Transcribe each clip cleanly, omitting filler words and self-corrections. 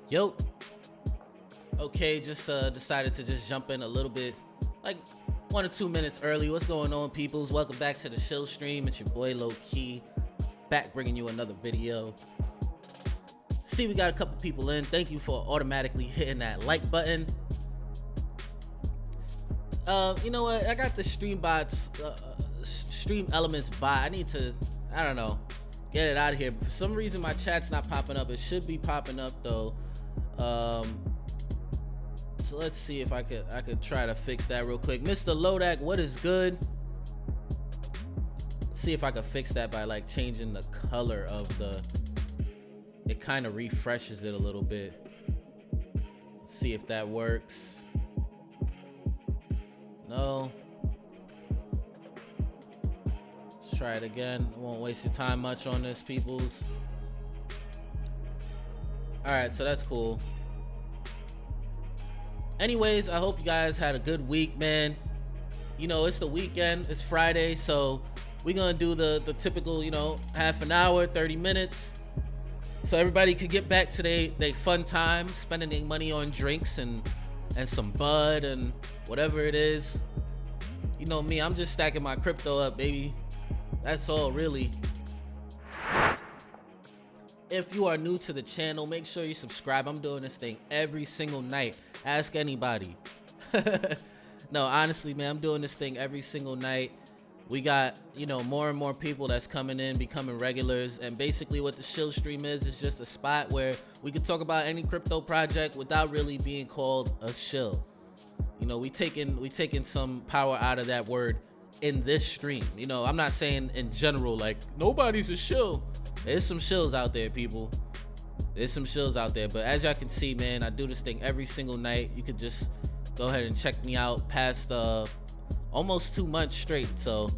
Yo, okay, just decided to just jump in a little bit, like 1 or 2 minutes early. What's going on, peoples? Welcome back to the Shill stream. It's your boy Low Key, back bringing you another video. See, we got a couple people in. Thank you for automatically hitting that like button. You know what? I got the stream bots, stream elements bot. I need to, I don't know, get it out of here. For some reason, my chat's not popping up. It should be popping up though. So let's see if I could try to fix that real quick. Mr. Lodak, what is good? Let's see if I could fix that by like changing the color of the, it kind of refreshes it a little bit. Let's see if that works. No. Let's try it again. I won't waste your time much on this, peoples. All right, so that's cool. Anyways, I hope you guys had a good week, man. You know, it's the weekend, it's Friday, so we're gonna do the typical, you know, half an hour, 30 minutes. So everybody could get back to they fun time, spending their money on drinks and some bud and whatever it is. You know me, I'm just stacking my crypto up, baby. That's all, really. If you are new to the channel, make sure you subscribe. I'm doing this thing every single night. Ask anybody. No, honestly, man, I'm doing this thing every single night. We got, you know, more and more people that's coming in, becoming regulars. And basically what the Shill stream is just a spot where we can talk about any crypto project without really being called a shill. You know, we taking some power out of that word in this stream. You know, I'm not saying in general, like, nobody's a shill. There's some shills out there, people. There's some shills out there. But as y'all can see, man, I do this thing every single night. You could just go ahead and check me out past almost 2 months straight. So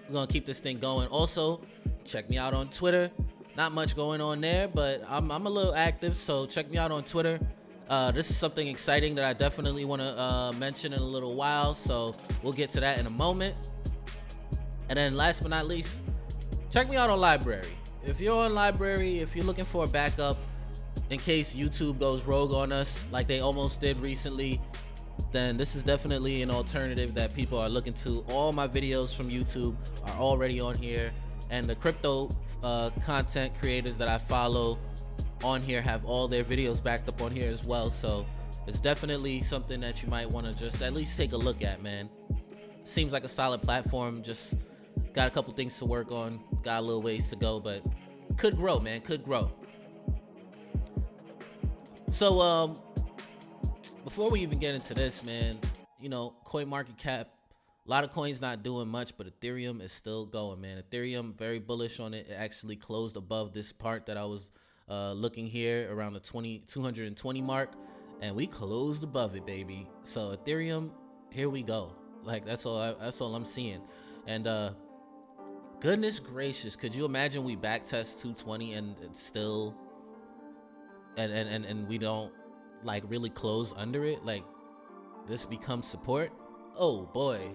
we're gonna keep this thing going. Also, check me out on Twitter. Not much going on there, but I'm a little active, so check me out on Twitter. This is something exciting that I definitely want to mention in a little while, so we'll get to that in a moment. And then last but not least, check me out on Library. If you're on Library, if you're looking for a backup in case YouTube goes rogue on us like they almost did recently, then this is definitely an alternative that people are looking to. All my videos from YouTube are already on here, and the crypto content creators that I follow on here have all their videos backed up on here as well. So it's definitely something that you might want to just at least take a look at, man. Seems like a solid platform. Just got a couple things to work on, got a little ways to go, but could grow, man, could grow. So before we even get into this, man, you know, CoinMarketCap, a lot of coins not doing much, but Ethereum is still going, man. Ethereum, very bullish on it. It actually closed above this part that I was looking here around the 220 mark, and we closed above it, baby. So Ethereum, here we go. Like, that's all I'm seeing. And goodness gracious, could you imagine we backtest 220 and it's still and we don't like really close under it? Like, this becomes support? Oh boy,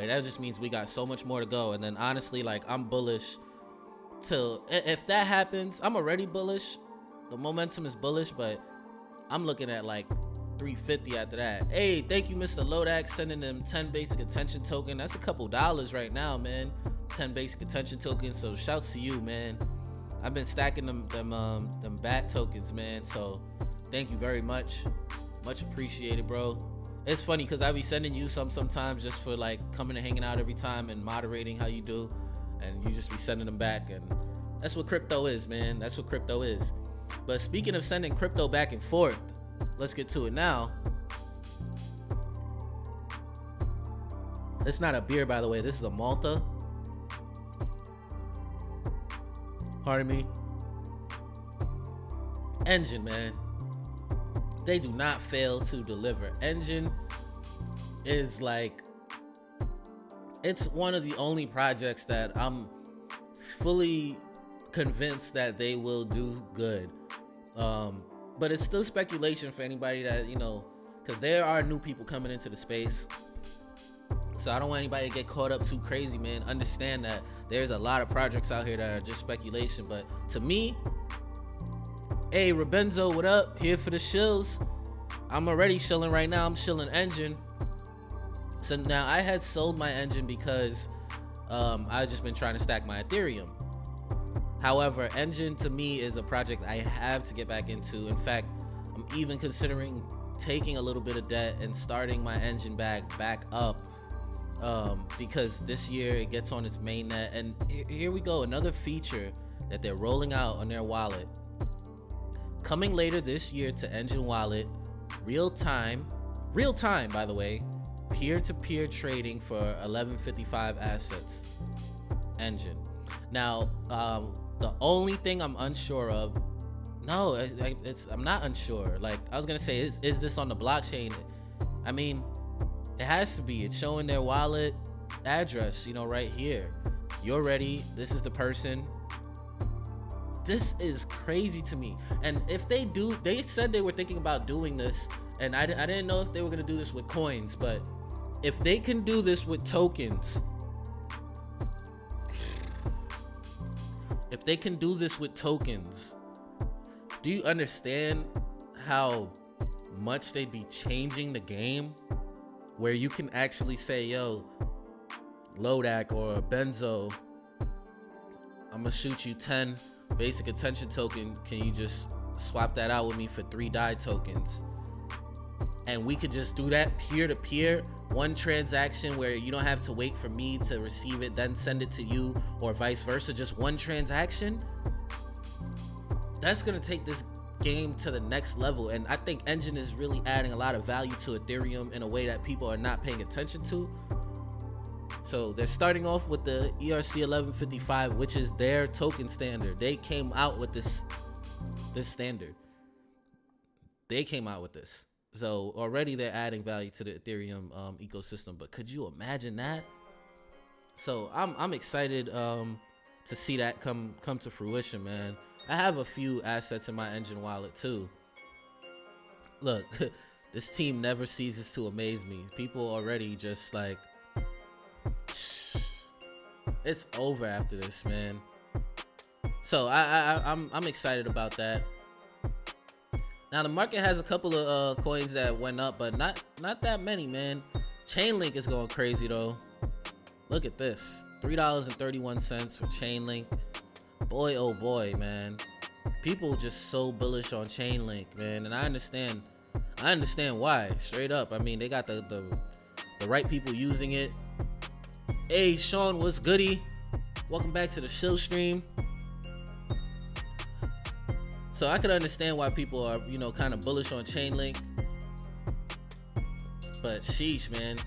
that just means we got so much more to go. And then honestly, like, I'm bullish till if that happens. I'm already bullish, the momentum is bullish, but I'm looking at like 350 after that. Hey, thank you, Mr. Lodak, sending them 10 basic attention token. That's a couple dollars right now, man. 10 basic attention tokens. So shouts to you, man. I've been stacking them bat tokens, man. So thank you very much. Much appreciated, bro. It's funny because I be sending you sometimes just for like coming and hanging out every time and moderating how you do, and you just be sending them back. And that's what crypto is, man. That's what crypto is. But speaking of sending crypto back and forth, let's get to it now. It's not a beer, by the way. This is a Malta. Pardon me. Engine, man. They do not fail to deliver. Engine is like, it's one of the only projects that I'm fully convinced that they will do good. But it's still speculation for anybody that, you know, because there are new people coming into the space. So I don't want anybody to get caught up too crazy, man. Understand that there's a lot of projects out here that are just speculation. But to me, Hey, Rabenzo, what up? Here for the shills. I'm already shilling right now. I'm shilling engine. So now I had sold my engine because I've just been trying to stack my Ethereum. However, engine to me is a project I have to get back into. In fact, I'm even considering taking a little bit of debt and starting my engine back up because this year it gets on its mainnet. And here we go, another feature that they're rolling out on their wallet. Coming later this year to Engine Wallet, real time, by the way, peer-to-peer trading for 1155 assets. Engine. Now, the only thing I'm unsure of, I'm not unsure. Like I was gonna say, is this on the blockchain? I mean, it has to be. It's showing their wallet address, you know, right here. You're ready. This is the person. This is crazy to me. And if they do, they said they were thinking about doing this, and I didn't know if they were gonna do this with coins, but if they can do this with tokens, do you understand how much they'd be changing the game? Where you can actually say, yo, Lodak or Benzo, I'm gonna shoot you 10 basic attention token. Can you just swap that out with me for 3 DAI tokens? And we could just do that peer-to-peer, one transaction where you don't have to wait for me to receive it, then send it to you, or vice versa, just one transaction. That's gonna take this game to the next level. And I think Engine is really adding a lot of value to Ethereum in a way that people are not paying attention to. So they're starting off with the ERC 1155, which is their token standard. They came out with this standard. They came out with this. So already they're adding value to the Ethereum ecosystem. But could you imagine that? So I'm excited to see that come to fruition, man. I have a few assets in my Engine wallet too. Look, this team never ceases to amaze me. People already just like, it's over after this, man. So I'm excited about that. Now the market has a couple of coins that went up, but not that many, man. Chainlink is going crazy though. Look at this, $3.31 for Chainlink. Boy, oh boy, man. People just so bullish on Chainlink, man, and I understand why. Straight up, I mean, they got the right people using it. Hey, Sean, what's goody? Welcome back to the Shill stream. So I could understand why people are, you know, kind of bullish on Chainlink. But sheesh, man,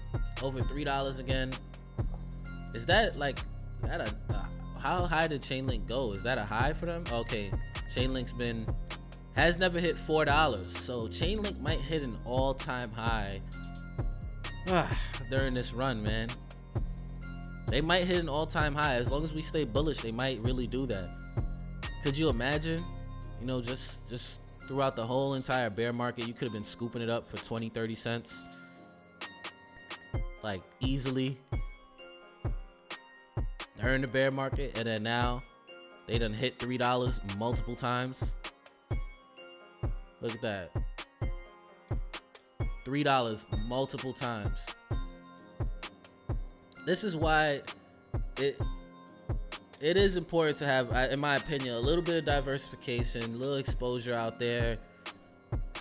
over $3 again. Is that like, how high did Chainlink go? Is that a high for them? Okay, Chainlink's has never hit $4. So Chainlink might hit an all-time high during this run, man. They might hit an all-time high. As long as we stay bullish, they might really do that. Could you imagine? You know, just throughout the whole entire bear market, you could have been scooping it up for 20, 30 cents. Like, easily. During the bear market, and then now they done hit $3 multiple times. Look at that. $3 multiple times. This is why it is important to have, in my opinion, a little bit of diversification, a little exposure out there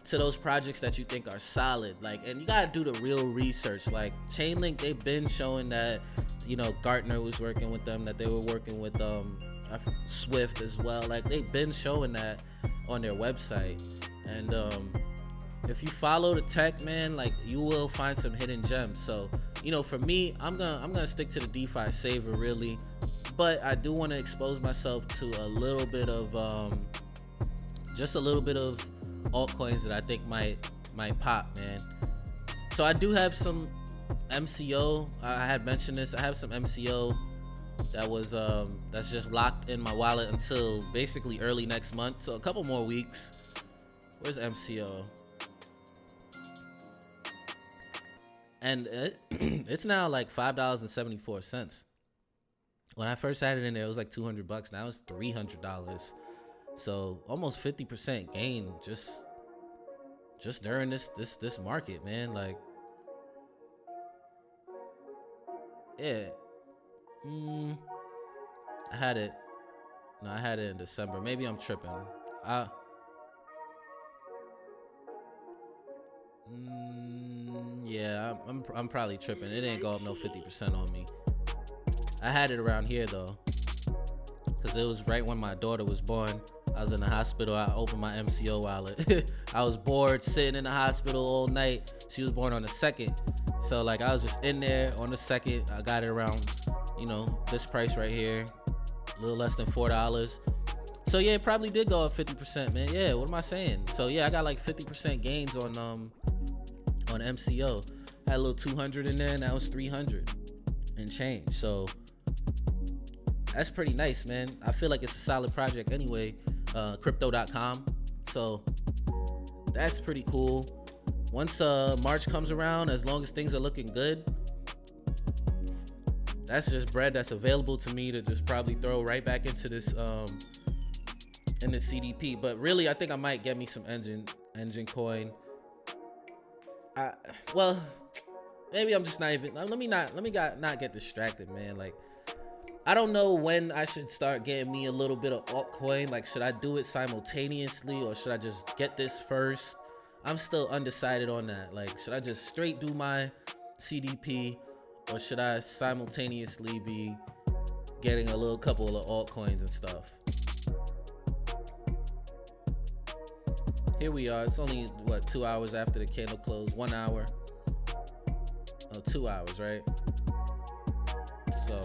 to those projects that you think are solid. Like, and you gotta do the real research. Like Chainlink, they've been showing that, you know, Gartner was working with them, that they were working with Swift as well. Like, they've been showing that on their website. And if you follow the tech, man, like, you will find some hidden gems. So, you know, for me, I'm gonna stick to the DeFi saver, really. But I do want to expose myself to a little bit of just a little bit of altcoins that I think might pop, man. So I do have some MCO. I had mentioned this. I have some MCO that was that's just locked in my wallet until basically early next month. So a couple more weeks. Where's MCO? And it's now like $5.74. When I first had it in there, it was like $200. Now it's $300. So almost 50% gain just during this market, man. Like, yeah. I had it. No, I had it in December. Maybe I'm tripping. Yeah, I'm probably tripping. It didn't go up no 50% on me. I had it around here though, cause it was right when my daughter was born. I was in the hospital. I opened my MCO wallet. I was bored sitting in the hospital all night. She was born on the 2nd, so like I was just in there on the 2nd. I got it around, you know, this price right here, a little less than $4. So yeah, it probably did go up 50%, man. Yeah, what am I saying? So yeah, I got like 50% gains on MCO. Had a little 200 in there, and that was 300 and change. So that's pretty nice, man. I feel like it's a solid project anyway. Crypto.com. So that's pretty cool. Once March comes around, as long as things are looking good, that's just bread that's available to me to just probably throw right back into this in the CDP. But really, I think I might get me some engine coin. Well, maybe I'm just not even. Let me not get distracted, man. Like, I don't know when I should start getting me a little bit of altcoin. Like, should I do it simultaneously or should I just get this first? I'm still undecided on that. Like, should I just straight do my CDP or should I simultaneously be getting a little couple of altcoins and stuff? Here we are. It's only, what, 2 hours after the candle closed? 1 hour? Oh, 2 hours, right? So,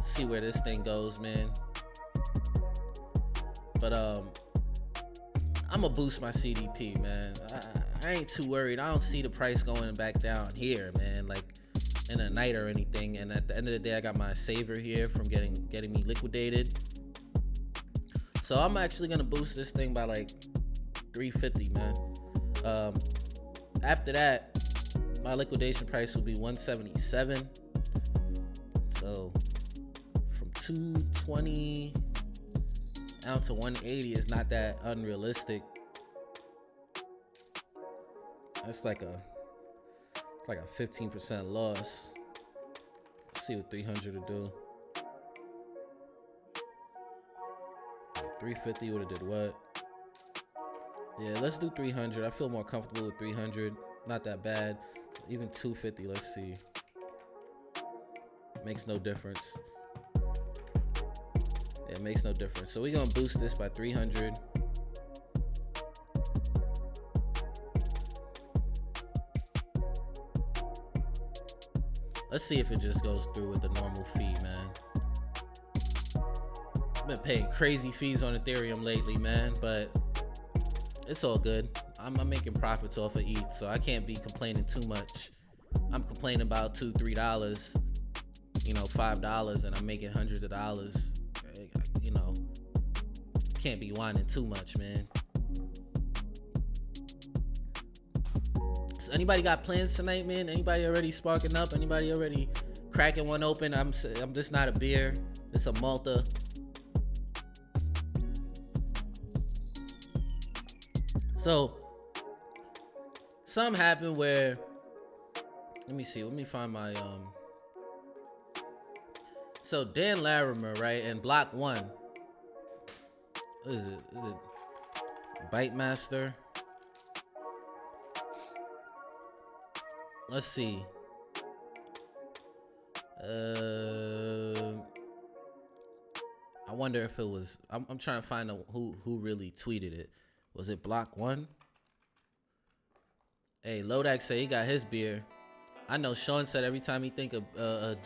see where this thing goes, man. But I'm gonna boost my CDP, man. I ain't too worried. I don't see the price going back down here, man, like in a night or anything. And at the end of the day, I got my saver here from getting me liquidated. So I'm actually gonna boost this thing by like 350, man. After that, my liquidation price will be 177. So from 220 down to 180 is not that unrealistic. That's like a 15% loss. Let's see what 300 will do. 350 would have did what? Yeah, let's do 300. I feel more comfortable with 300. Not that bad. Even 250, let's see. Makes no difference. Yeah, it makes no difference. So we're gonna boost this by 300. Let's see if it just goes through with the normal fee, man. I've been paying crazy fees on Ethereum lately, man, but it's all good. I'm making profits off of ETH, so I can't be complaining too much. I'm complaining about $2, $3, you know, $5, and I'm making hundreds of dollars. You know, can't be whining too much, man. So anybody got plans tonight, man? Anybody already sparking up? Anybody already cracking one open? I'm just not a beer. It's a Malta. So something happened where, let me see, let me find my so Dan Larimer, right, and Block 1, what is it Byte Master? Let's see. I wonder if it was, I'm trying to find out who really tweeted it. Was it Block 1? Hey, Lodak said he got his beer. I know Sean said every time he think of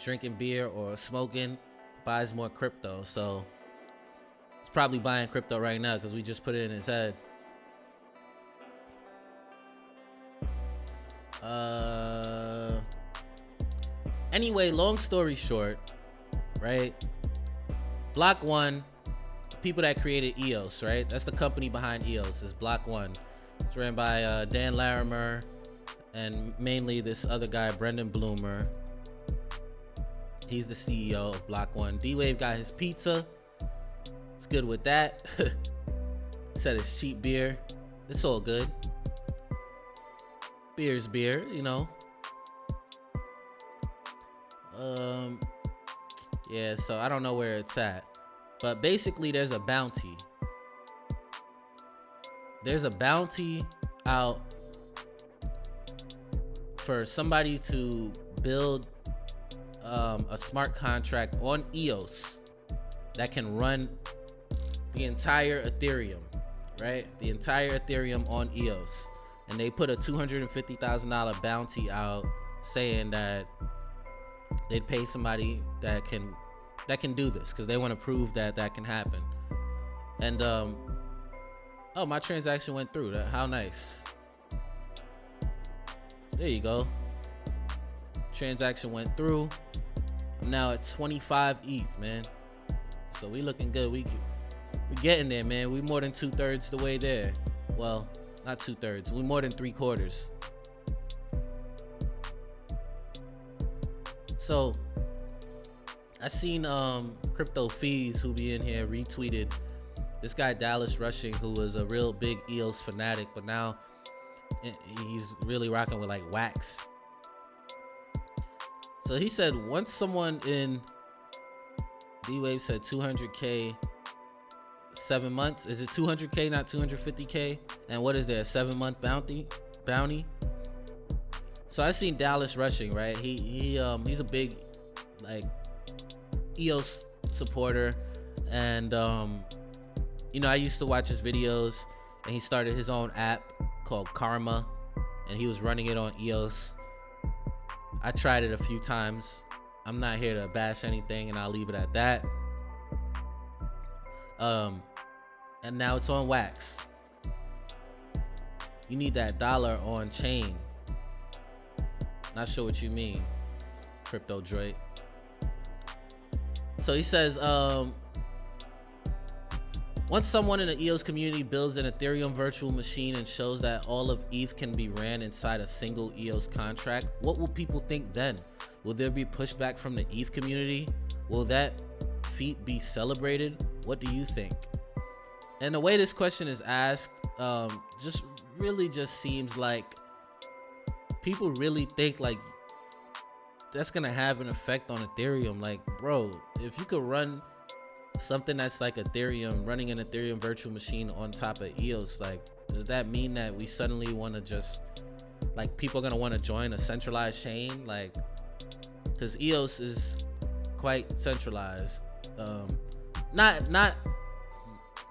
drinking beer or smoking, buys more crypto. So he's probably buying crypto right now because we just put it in his head. Anyway, long story short, right? Block 1, people that created EOS, right? That's the company behind EOS, is Block 1. It's ran by Dan Larimer and mainly this other guy, Brendan Bloomer. He's the CEO of Block 1. D-Wave got his pizza. It's good with that. Said it's cheap beer. It's all good. Beer's beer, you know. Yeah, so I don't know where it's at. But basically there's a bounty. There's a bounty out for somebody to build a smart contract on EOS that can run the entire Ethereum, right? The entire Ethereum on EOS. And they put a $250,000 bounty out saying that they'd pay somebody that can do this because they want to prove that can happen. And oh, my transaction went through. How nice. There you go. Transaction went through. I'm now at 25 ETH, man. So we looking good. We getting there, man. We more than 2/3 the way there. Well, not 2/3. We more than 3/4. So I seen Crypto Fees, who be in here, retweeted this guy Dallas Rushing, who was a real big EOS fanatic, but now he's really rocking with like Wax. So he said once someone in D-Wave said 200K 7 months. Is it 200K, not 250K? And what is there, a 7-month bounty? So I seen Dallas Rushing, right? He's a big like EOS supporter, and you know, I used to watch his videos, and he started his own app called Karma, and he was running it on EOS. I tried it a few times. I'm not here to bash anything, and I'll leave it at that. And now it's on Wax. You need that dollar on chain. Not sure what you mean, Crypto Droid. So he says, once someone in the EOS community builds an Ethereum virtual machine and shows that all of ETH can be ran inside a single EOS contract, what will people think then? Will there be pushback from the ETH community? Will that feat be celebrated? What do you think? And the way this question is asked, just seems like people really think like that's gonna have an effect on Ethereum. Like, bro, if you could run something that's like Ethereum, running an Ethereum virtual machine on top of EOS, like, does that mean that we suddenly want to just, like, people are gonna want to join a centralized chain? Like, because EOS is quite centralized,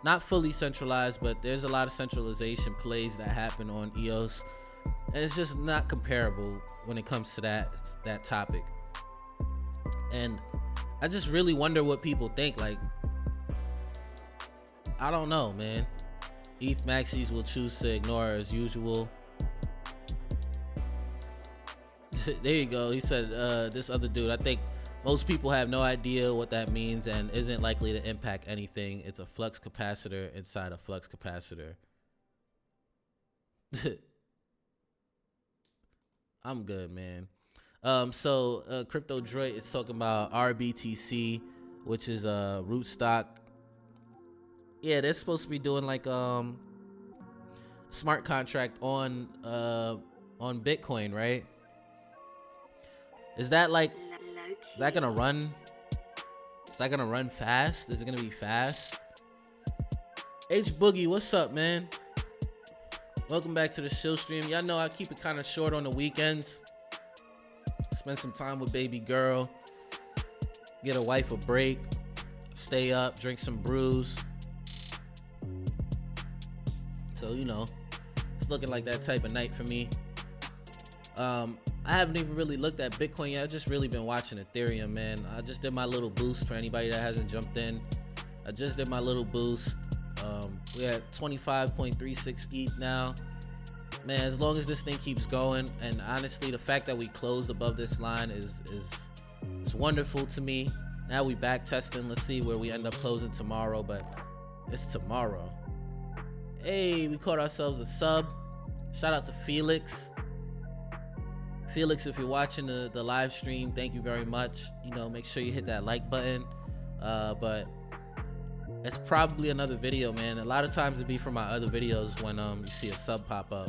not fully centralized, but there's a lot of centralization plays that happen on EOS, and it's just not comparable when it comes to that topic. And I just really wonder what people think. Like, I don't know, man. ETH maxis will choose to ignore as usual. There you go. He said, this other dude, I think most people have no idea what that means and isn't likely to impact anything. It's a flux capacitor inside a flux capacitor. I'm good, man. So Crypto Droid is talking about RBTC, which is a rootstock. Yeah, they're supposed to be doing like smart contract on Bitcoin, right? Is that gonna run? Is that gonna run fast? Is it gonna be fast? H Boogie, what's up, man? Welcome back to the Shill stream. Y'all know I keep it kind of short on the weekends. Spend some time with baby girl. Get a wife a break. Stay up, drink some brews. So, you know, it's looking like that type of night for me. I haven't even really looked at Bitcoin yet. I've just really been watching Ethereum, man. I just did my little boost for anybody that hasn't jumped in. I just did my little boost. We're at 25.36 ETH now. Man, as long as this thing keeps going, and honestly, the fact that we closed above this line is wonderful to me. Now we back testing. Let's see where we end up closing tomorrow, but it's tomorrow. Hey, we caught ourselves a sub. Shout out to Felix. Felix, if you're watching the live stream, thank you very much. You know, make sure you hit that like button. But It's probably another video, man. A lot of times it'd be from my other videos when you see a sub pop up.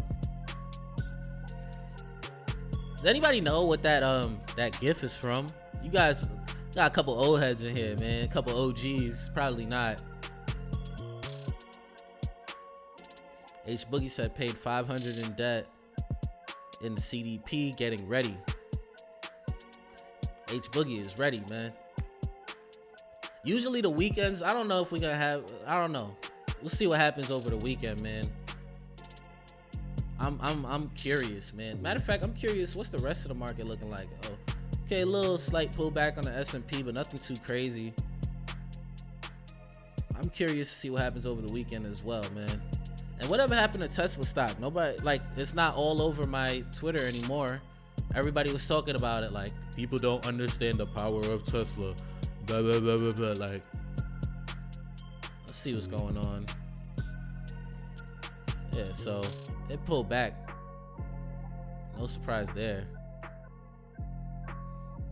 Does anybody know what that GIF is from? You guys got a couple old heads in here, man. A couple OGs. Probably not. H Boogie said paid 500 in debt in the CDP, getting ready. H Boogie is ready, man. Usually the weekends, I don't know if we're gonna have, I don't know. We'll see what happens over the weekend, man. I'm curious, man. Matter of fact, I'm curious, what's the rest of the market looking like? Oh, okay, a little slight pullback on the S&P, but nothing too crazy. I'm curious to see what happens over the weekend as well, man. And whatever happened to Tesla stock? Nobody, like, it's not all over my Twitter anymore. Everybody was talking about it, like, people don't understand the power of Tesla. Blah, blah, blah, blah, blah. Like, let's see what's going on. Yeah, so it pulled back. No surprise there.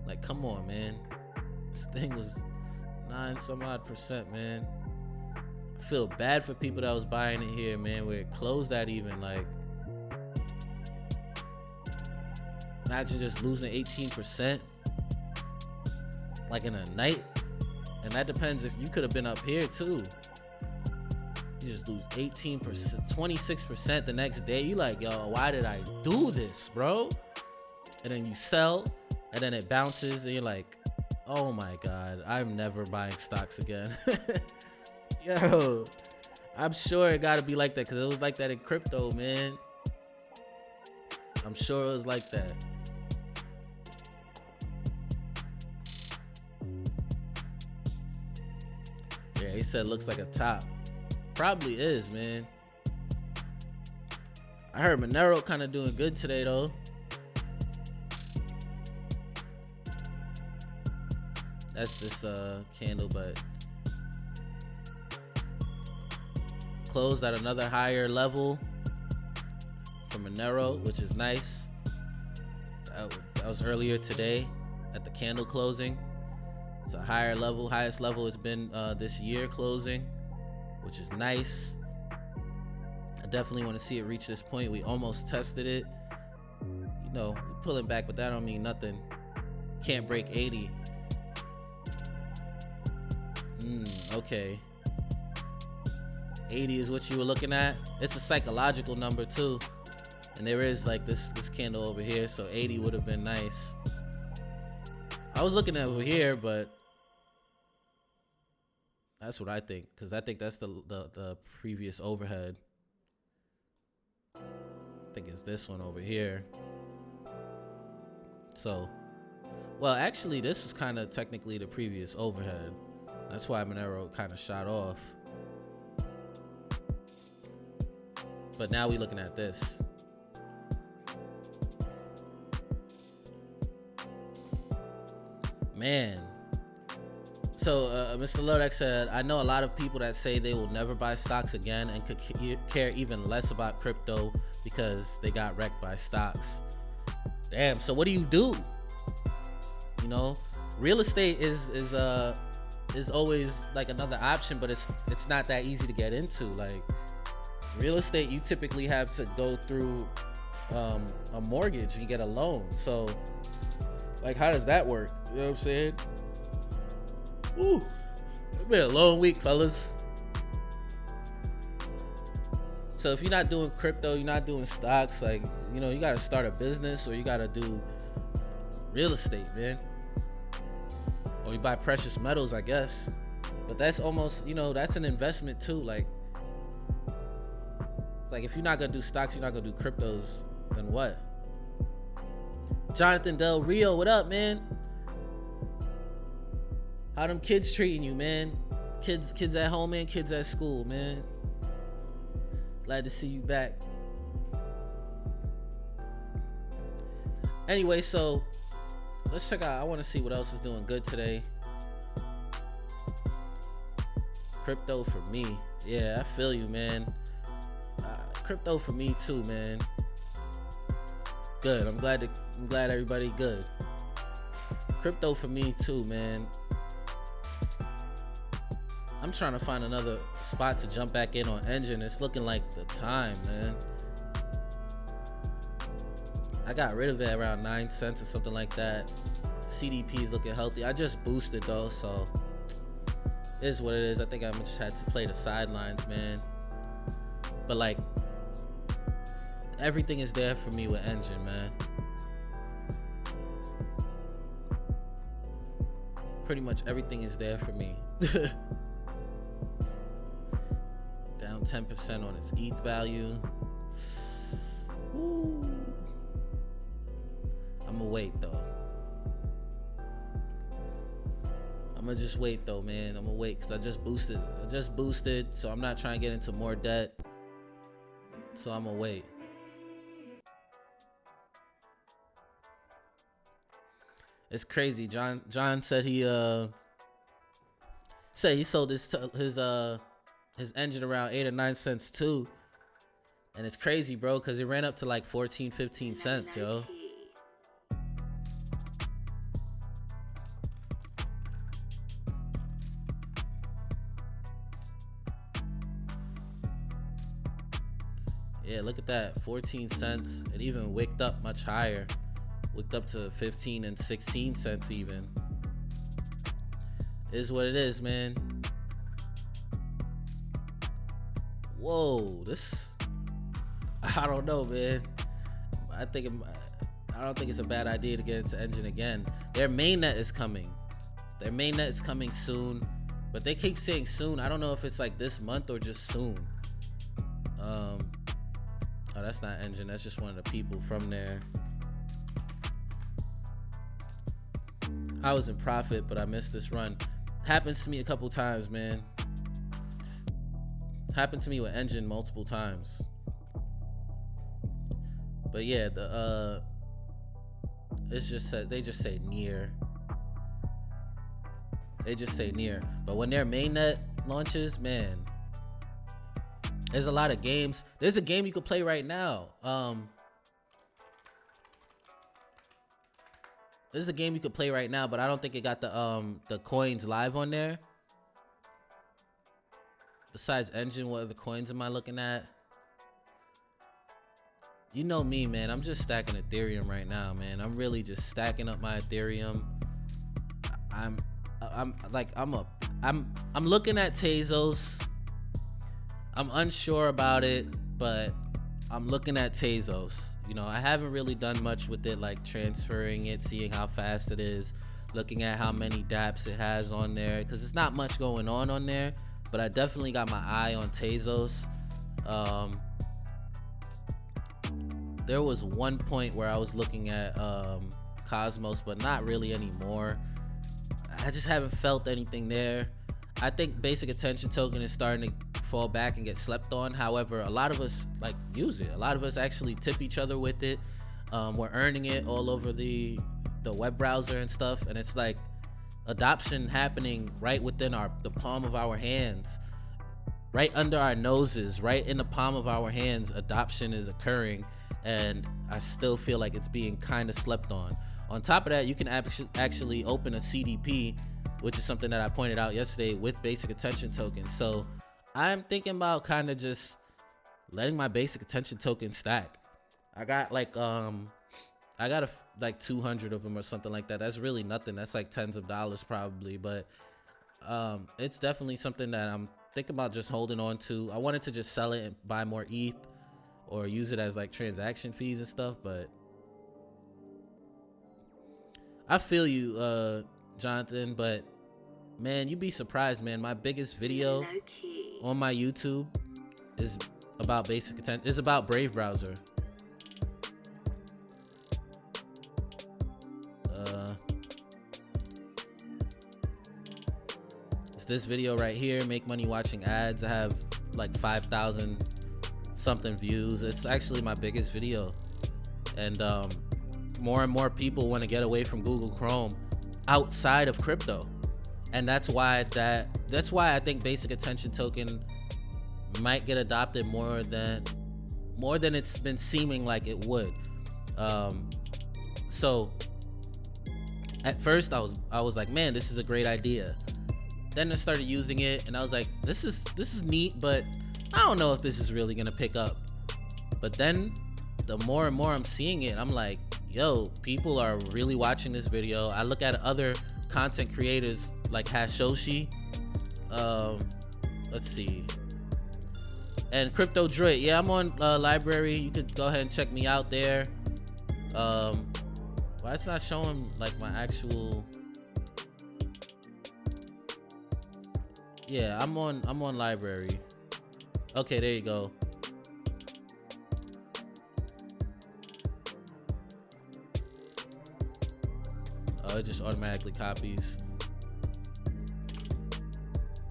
Like, come on, man. This thing was 9 some odd %, man. I feel bad for people that was buying it here, man, where it closed at even. Like, imagine just losing 18%. Like in a night. And that depends if you could have been up here too. You just lose 18%, 26% the next day. You like, yo, why did I do this, bro? And then you sell, and then it bounces, and you're like, oh my God, I'm never buying stocks again. Yo, I'm sure it gotta be like that, because it was like that in crypto, man. I'm sure it was like that. Yeah, he said looks like a top. Probably is, man. I heard Monero kind of doing good today, though. That's this candle, but closed at another higher level for Monero, which is nice. That was earlier today at the candle closing. It's a higher level, highest level it's been this year closing, which is nice. I definitely want to see it reach this point. We almost tested it. You know, we're pulling back, but that don't mean nothing. Can't break 80. Okay. 80 is what you were looking at. It's a psychological number too. And there is like this candle over here, so 80 would have been nice. I was looking at over here, but that's what I think, because I think that's the previous overhead. I think it's this one over here. So, well, actually, this was kind of technically the previous overhead. That's why Monero kind of shot off. But now we're looking at this. Man. So Mr. Lodek said, I know a lot of people that say they will never buy stocks again and could care even less about crypto because they got wrecked by stocks. Damn, so what do you do? You know, real estate is always like another option, but it's not that easy to get into. Like, real estate, you typically have to go through a mortgage, you get a loan. So like, how does that work? You know what I'm saying? Ooh, it's been a long week, fellas. So if you're not doing crypto, you're not doing stocks, like, you know, you got to start a business, or you got to do real estate, man. Or you buy precious metals, I guess. But that's almost, you know, that's an investment too. Like, it's like, if you're not going to do stocks, you're not going to do cryptos, then what? Jonathan Del Rio, what up, man? How them kids treating you, man? Kids at home, man. Kids at school, man. Glad to see you back. Anyway, so let's check out. I want to see what else is doing good today. Crypto for me. Yeah, I feel you, man. Crypto for me too, man. Good. I'm glad everybody good. Crypto for me too, man. I'm trying to find another spot to jump back in on Engine. It's looking like the time, man. I got rid of it around 9 cents or something like that. CDP is looking healthy. I just boosted though, so it is what it is. I think I just had to play the sidelines, man. But like, everything is there for me with Engine, man. Pretty much everything is there for me. Down 10% on its ETH value. Woo. I'm gonna wait though. I'm gonna just wait though, man. I'm gonna wait because I just boosted, so I'm not trying to get into more debt. So I'm gonna wait. It's crazy. John said he sold his Engine around 8 or 9 cents too. And it's crazy, bro, because it ran up to like 14, 15 cents, yo. Yeah, look at that, 14 cents. It even wicked up much higher. Wicked up to 15 and 16 cents even. Is what it is, man. Whoa, this, I don't know, man. I don't think it's a bad idea to get into Engine again. Their mainnet is coming. Their mainnet is coming soon, but they keep saying soon. I don't know if it's like this month or just soon. Oh, that's not Engine. That's just one of the people from there. I was in profit, but I missed this run. Happens to me a couple times, man. Happened to me with Engine multiple times. But yeah, it's just they just say near. They just say near. But when their mainnet launches, man, there's a lot of games. There's a game you could play right now. There's a game you could play right now, but I don't think it got the coins live on there. Besides Engine, what other coins am I looking at? You know me, man. I'm just stacking Ethereum right now, man. I'm really just stacking up my Ethereum. I'm looking at Tezos. I'm unsure about it, but I'm looking at Tezos. You know, I haven't really done much with it, like transferring it, seeing how fast it is, looking at how many dApps it has on there, because it's not much going on there, but I definitely got my eye on Tezos. There was one point where I was looking at Cosmos, but not really anymore. I just haven't felt anything there. I think Basic Attention Token is starting to fall back and get slept on. However, a lot of us like use it. A lot of us actually tip each other with it. We're earning it all over the web browser and stuff, and it's like adoption happening right within the palm of our hands, right under our noses, right in the palm of our hands. Adoption is occurring, and I still feel like it's being kind of slept on. On top of that, you can actually open a CDP, which is something that I pointed out yesterday, with Basic Attention Token. So I'm thinking about kind of just letting my Basic Attention Token stack. I got like like 200 of them or something like that. That's really nothing. That's like tens of dollars probably, but it's definitely something that I'm thinking about just holding on to. I wanted to just sell it and buy more ETH or use it as like transaction fees and stuff, but I feel you, Jonathan, but man, you'd be surprised, man. My biggest video on my YouTube is about Basic Attention. It's about Brave browser. It's this video right here, make money watching ads. I have like 5,000 something views. It's actually my biggest video, and more and more people want to get away from Google Chrome outside of crypto, and that's why I think Basic Attention Token might get adopted more than it's been seeming like it would. So at first I was like, man, this is a great idea. then I started using it, and I was like, this is neat, but I don't know if this is really gonna pick up. But then the more and more I'm seeing it, I'm like, yo, people are really watching this video. I look at other content creators like Hashoshi, let's see, and Crypto Droid. Yeah, I'm on Library. You could go ahead and check me out there. Why it's not showing like my actual? Yeah, I'm on Library. Okay, there you go. Oh, it just automatically copies.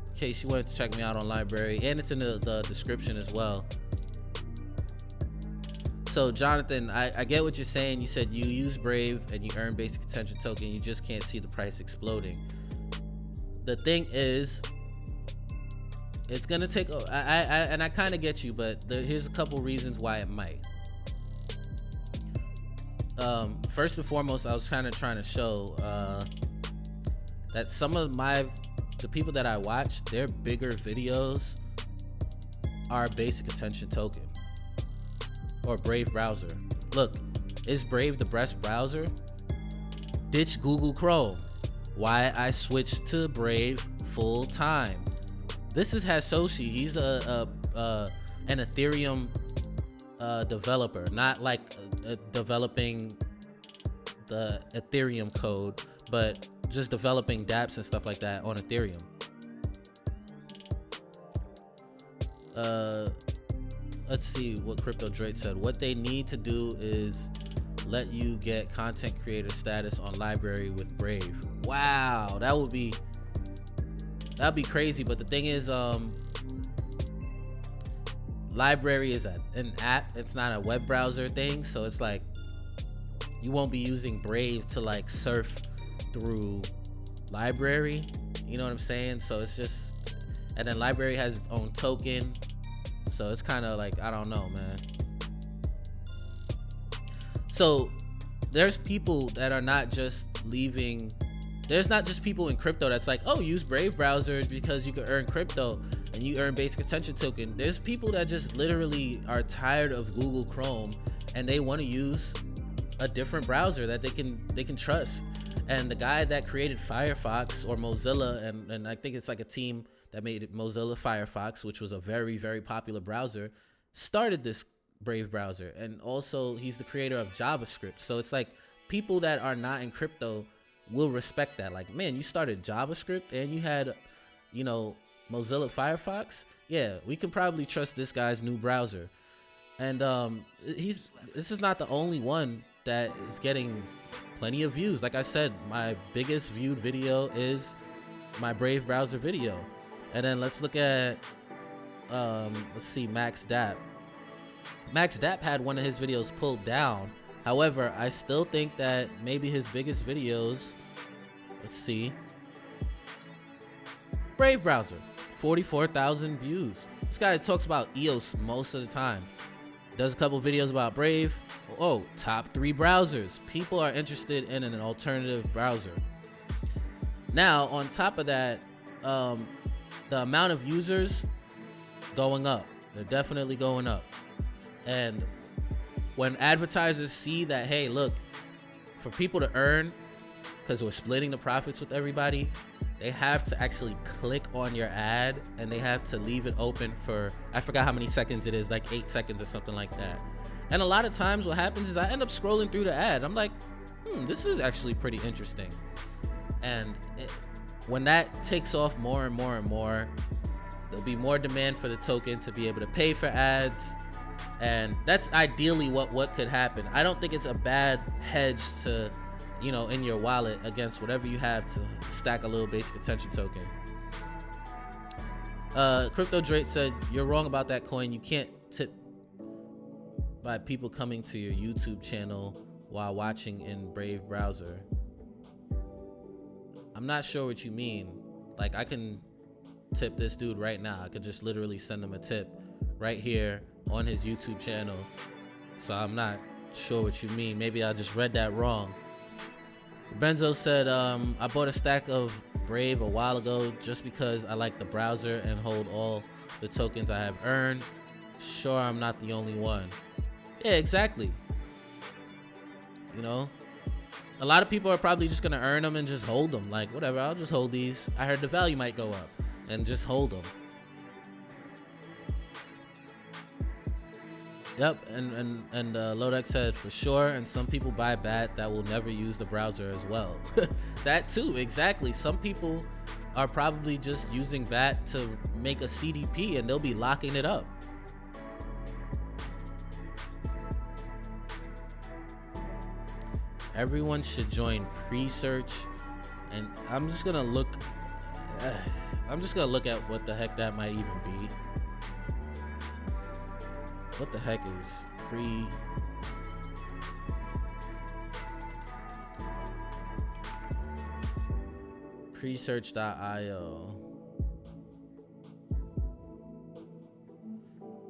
In case you wanted to check me out on Library, and it's in the description as well. So Jonathan, I get what you're saying. You said you use Brave and you earn basic attention token. You just can't see the price exploding. The thing is, it's gonna take. I kind of get you, but here's a couple reasons why it might. First and foremost, I was kind of trying to show that some of the people that I watch, their bigger videos are basic attention token or Brave browser. Look, is Brave the best browser? Ditch Google Chrome. Why I switched to Brave full time. This is Hashoshi. He's an Ethereum developer, not like developing the Ethereum code, but just developing dApps and stuff like that on Ethereum. Let's see what Crypto Drake said. What they need to do is let you get content creator status on Library with Brave. Wow, that'd be crazy. But the thing is, Library is an app. It's not a web browser thing, so it's like you won't be using Brave to like surf through Library. You know what I'm saying? So it's just, and then Library has its own token. So it's kind of like, I don't know, man. So there's people that are not just leaving. There's not just people in crypto that's like, oh, use Brave browser because you can earn crypto and you earn basic attention token. There's people that just literally are tired of Google Chrome and they want to use a different browser that they can trust. And the guy that created Firefox or Mozilla, and I think it's like a team that made it Mozilla Firefox, which was a very, very popular browser, started this Brave browser. And also he's the creator of JavaScript. So it's like people that are not in crypto will respect that. Like, man, you started JavaScript and you had, you know, Mozilla Firefox. Yeah, we can probably trust this guy's new browser. And this is not the only one that is getting plenty of views. Like I said, my biggest viewed video is my Brave browser video. And then let's look at let's see, Max Dap. Max Dap had one of his videos pulled down. However, I still think that maybe his biggest videos, let's see, Brave browser, 44,000 views. This guy talks about EOS most of the time. Does a couple videos about Brave. Oh, top 3 browsers. People are interested in an alternative browser. Now, on top of that, the amount of users going up. They're definitely going up. And when advertisers see that, hey, look, for people to earn, because we're splitting the profits with everybody, they have to actually click on your ad and they have to leave it open for, I forgot how many seconds it is, like 8 seconds or something like that. And a lot of times what happens is I end up scrolling through the ad. I'm like, this is actually pretty interesting. And when that takes off more and more and more, there'll be more demand for the token to be able to pay for ads. And that's ideally what could happen. I don't think it's a bad hedge to, you know, in your wallet against whatever you have to stack a little basic attention token. Crypto Drake said, you're wrong about that coin. You can't tip by people coming to your YouTube channel while watching in Brave browser. I'm not sure what you mean. Like, I can tip this dude right now. I could just literally send him a tip right here on his YouTube channel. So I'm not sure what you mean. Maybe I just read that wrong. Benzo said, I bought a stack of Brave a while ago just because I like the browser and hold all the tokens I have earned. Sure, I'm not the only one. Yeah, exactly. You know, a lot of people are probably just gonna earn them and just hold them. Like, whatever, I'll just hold these. I heard the value might go up, and just hold them. Yep, and Lodex said for sure, and some people buy BAT that will never use the browser as well. That too, exactly. Some people are probably just using BAT to make a CDP and they'll be locking it up. Everyone should join pre-search, and I'm just gonna look at what the heck that might even be. What the heck is presearch.io?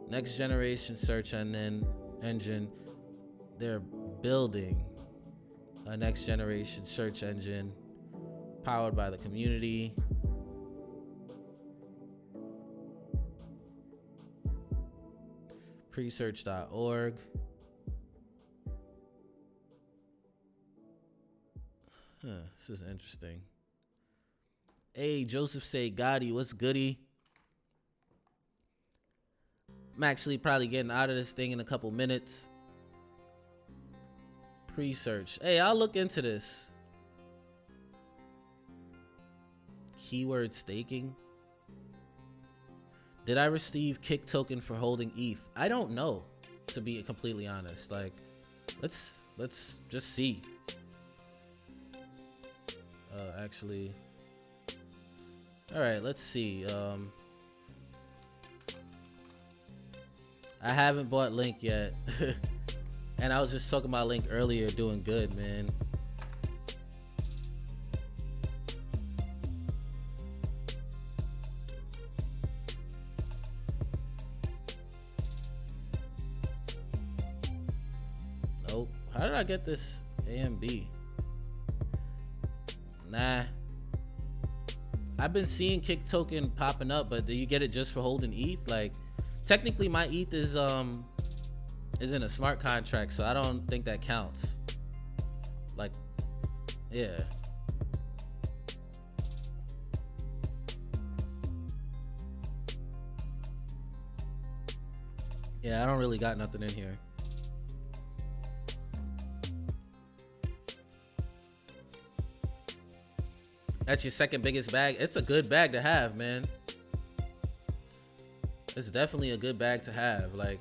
Next generation search engine. They're building a next generation search engine powered by the community. Presearch.org. This is interesting. Hey, Joseph say Gotti, what's goody? I'm actually probably getting out of this thing in a couple minutes. Pre-search. Hey, I'll look into this. Keyword staking. Did I receive kick token for holding ETH? I don't know, to be completely honest. Like, let's just see. Actually, all right, let's see. I haven't bought Link yet. And I was just talking about Link earlier, doing good, man. Nope. How did I get this A and B? Nah. I've been seeing kick token popping up, but do you get it just for holding ETH? Like, technically my ETH is in a smart contract, so I don't think that counts. Like, yeah. Yeah, I don't really got nothing in here. That's your second biggest bag. It's a good bag to have, man. It's definitely a good bag to have. Like,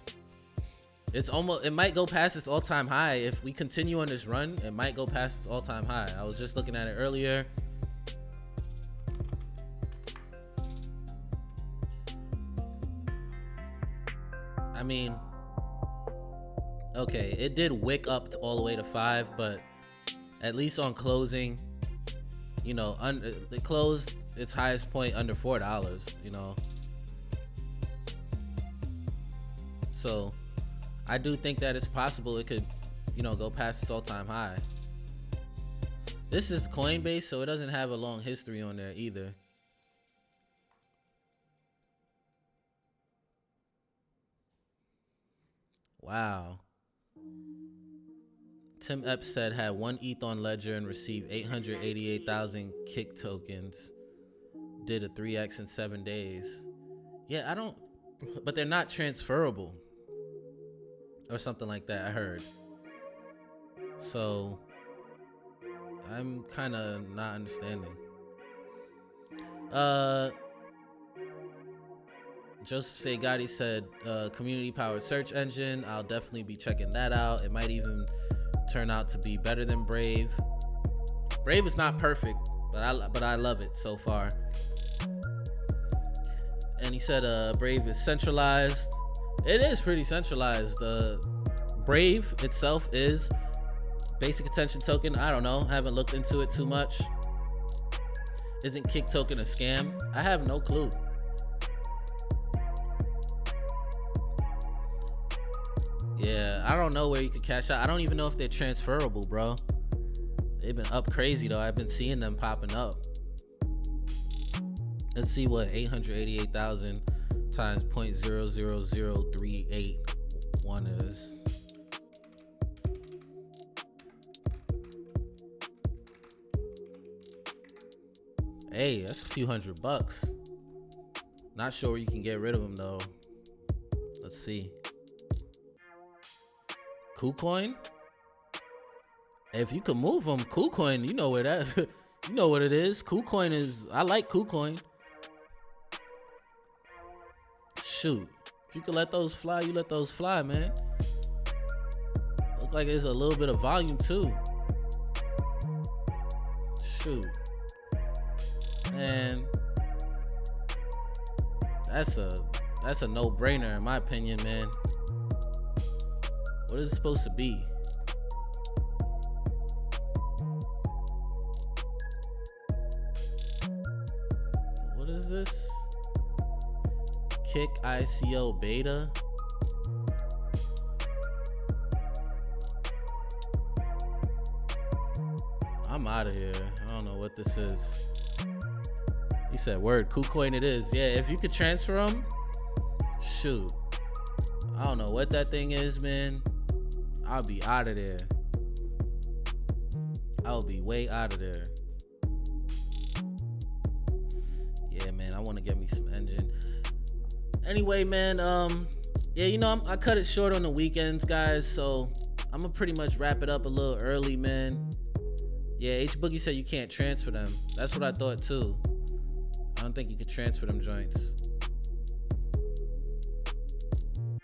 it's almost, it might go past its all-time high. If we continue on this run, it might go past its all-time high. I was just looking at it earlier. I mean, okay, it did wick up to all the way to 5, but at least on closing, you know, it closed its highest point under $4, you know. So I do think that it's possible it could, you know, go past its all-time high. This is Coinbase, so it doesn't have a long history on there either. Wow. Tim Epstead had 1 ETH on Ledger and received 888,000 kick tokens. Did a 3x in 7 days. Yeah, I don't, but they're not transferable or something like that, I heard. So I'm kind of not understanding. Joseph Segati said community powered search engine. I'll definitely be checking that out. It might even turn out to be better than Brave. Brave is not perfect, but I love it so far. And he said Brave is centralized. It is pretty centralized. Brave itself is basic attention token. I don't know, haven't looked into it too much. Isn't kick token a scam? I have no clue. Yeah, I don't know where you could cash out. I don't even know if they're transferable, bro. They've been up crazy though. I've been seeing them popping up. Let's see what 888,000 times 0.000381 is. Hey, that's a few $100. Not sure where you can get rid of them though. Let's see. KuCoin? If you can move them, KuCoin, you know where that, you know what it is. KuCoin is, I like KuCoin. Shoot, if you can let those fly, you let those fly, man. Look like there's a little bit of volume too. Shoot. And that's a no-brainer in my opinion, man. What is it supposed to be? What is this? Kick ICO beta. I'm out of here. I don't know what this is. He said, word, KuCoin it is. Yeah, if you could transfer them, shoot. I don't know what that thing is, man. I'll be out of there. I'll be way out of there. Yeah, man, I want to get me some engine. Anyway, man, yeah, you know, I cut it short on the weekends, guys, so I'm gonna pretty much wrap it up a little early, man. Yeah, H Boogie said you can't transfer them. That's what I thought too. I don't think you could transfer them joints.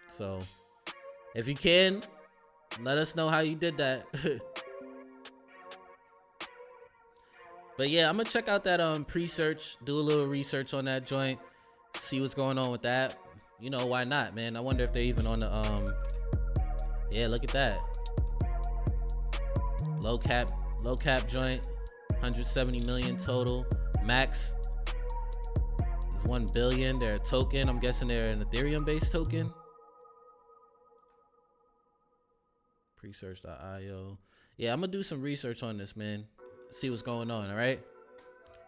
So if you can, let us know how you did that. But yeah, I'm gonna check out that pre-search, do a little research on that joint, see what's going on with that. You know, why not, man? I wonder if they're even on the yeah, look at that. Low cap joint, 170 million total. Max is 1 billion. They're a token. I'm guessing they're an Ethereum based token. Presearch.io. Yeah, I'm gonna do some research on this, man. See what's going on, all right?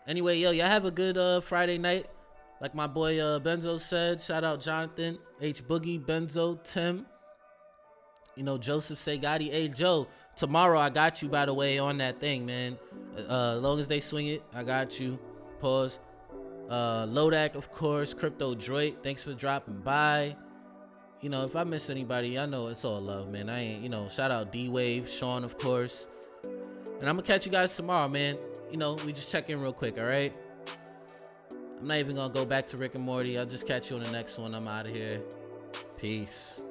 Anyway, yo, y'all have a good Friday night. Like my boy Benzo said, shout out Jonathan, H Boogie, Benzo, Tim, you know, Joseph Segati. Hey, Joe, tomorrow I got you, by the way, on that thing, man. As long as they swing it, I got you. Pause. Lodak, of course, Crypto Droid, thanks for dropping by. You know, if I miss anybody, I know it's all love, man. I ain't, you know, shout out D-Wave, Sean, of course. And I'm gonna catch you guys tomorrow, man. You know, we just check in real quick, all right? I'm not even gonna go back to Rick and Morty. I'll just catch you on the next one. I'm out of here. Peace.